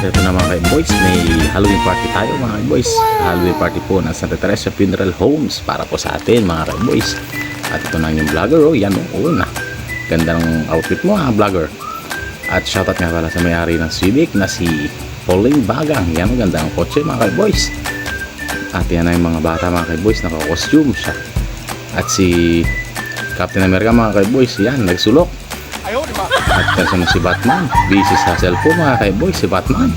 ito na mga boys, may Halloween party tayo mga boys. Halloween party po ng Santa Teresa Funeral Homes para po sa atin mga boys. At ito na yung vlogger, oh yan oh, na ganda ng outfit mo vlogger. At shoutout nga pala sa may-ari ng Civic na si Pauline Bagang. Yan oh, ganda ng kotse mga boys. At yan na yung mga bata mga boys, naka-costume siya. At si Captain America mga boys, yan nagsulok. At kasama si Batman, busy sa cellphone mga boys, si Batman.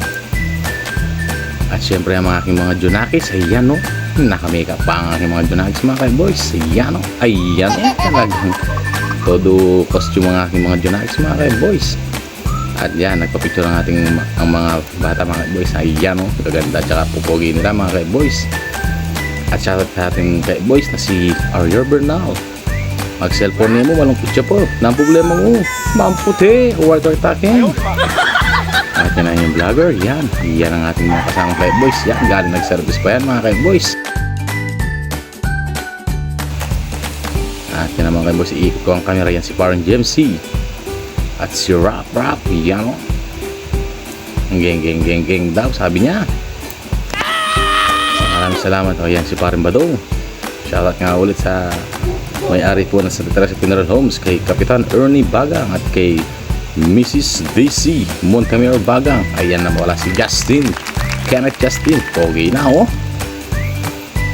At syempre ang mga aking mga Junakis, ayan o, nakamakeup pa ang aking mga Junakis mga boys, ayan o, ayan o, talagang todo costume ang aking mga Junakis mga boys. At yan, nagpa-picture ang ating ang mga bata mga boys, ayan o, kaganda tsaka pupogi nila mga boys. At shoutout sa ating boys na si Ariel Bernal. Mag-cellphone niya mo, walang kutsa po. Nang problema mo, mamputi, white takin. At yan na yung vlogger, yan. Yan ang ating mga kasamang boys. Yan, galing nag-service pa yan mga boys. At yan ang mga boys, iikot ko ang camera, yan si parang GMC. At si Rap, yan o. Ang geng daw, sabi niya. Maraming salamat. O yan si parang Badong. Shoutout nga ulit sa may-ari po ng Santa Teresa Funeral Homes kay Kapitan Ernie Bagang at kay Mrs. DC Moncamero Bagang. Ayan na wala si Justin, Kenneth Justin, pogi na oh.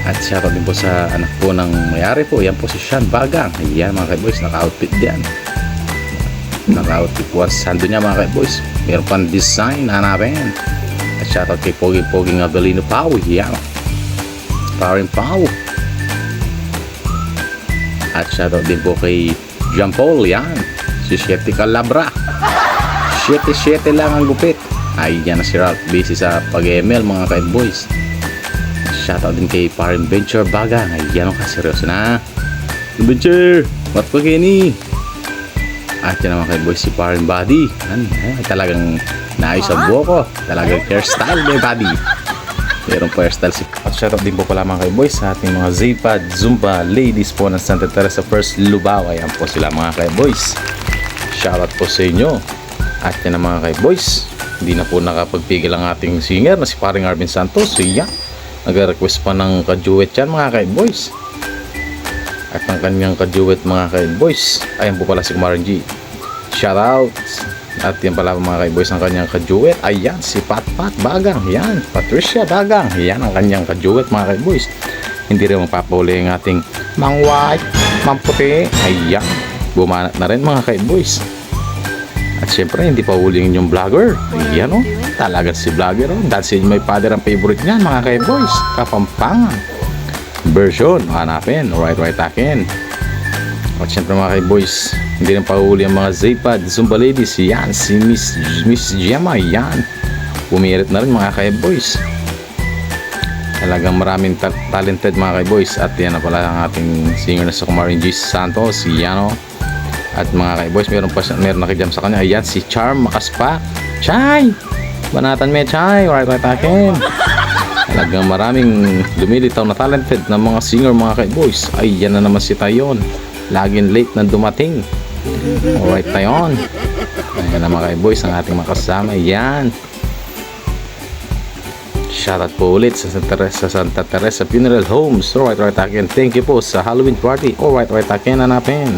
At shoutout din po sa anak po ng may-ari po, yan po si Sean Bagang. Ayan mga boys, naka-outfit diyan, naka-outfit po ang sando niya mga boys, meron pang design, hanapin. At shoutout kay pogi nga Belino Pau, yan Parin Pau. At shoutout din po kay Jean Paul, yan si Shete Calabra, 7-7 lang ang gupit. Ay yan na si Ralph, busy sa pag-ML mga boys. Shoutout din kay Parin Venture Bagang. Ay yan o, kaseryoso na Venture, mat pa kini. At yan naman boys si Parin Body, talagang naayos ang buho ko, talagang hairstyle may body, meron po hairstyle si. At shoutout din po pala mga boys sa ating mga Zipad Zumba ladies po ng Santa Teresa First Lubao. Ayan po sila mga boys, shoutout po sa inyo. At yan na mga boys, hindi na po nakapagpigil ang ating singer na si paring Arvin Santos. Siya nag-request pa ng kaduet yan mga boys. At ang kanyang kaduet mga boys, ayan po pala si Kumarin G, shoutout. At yan pala mga boys ang kanyang kaduet, ayan si Patpat Bagang, yan Patricia Bagang, yan ang kanyang kaduet mga boys. Hindi rin magpapahuli ang ating Mang White, Mang Puti, ayan bumanat na rin mga boys. At syempre hindi pa huli yung vlogger, ayan o, talaga si vlogger o, dahil si my father ang favorite niyan mga boys, Kapampangan version, hanapin, right akin. At syempre mga boys, hindi rin pahuli ang mga Zipad Zumba ladies, yan si Miss Gemma, yan pumirit na rin mga boys. Talagang maraming talented mga boys. At yan na pala ang ating singer na sa Kumarin G Santos, yan o. At mga boys, meron nakijam sa kanya, ayan si Charm Makaspa, Chay banatan me Chay, right akin. Talagang maraming lumilitaw na talented na mga singer mga boys. Ay yan na naman si Tayon, laging late na dumating. Alright Tayon, ayan na mga boys ang ating makasama, yan. Shoutout po ulit sa Santa Teresa Funeral Homes. Alright akin, thank you po sa Halloween party. Alright akin, hanapin.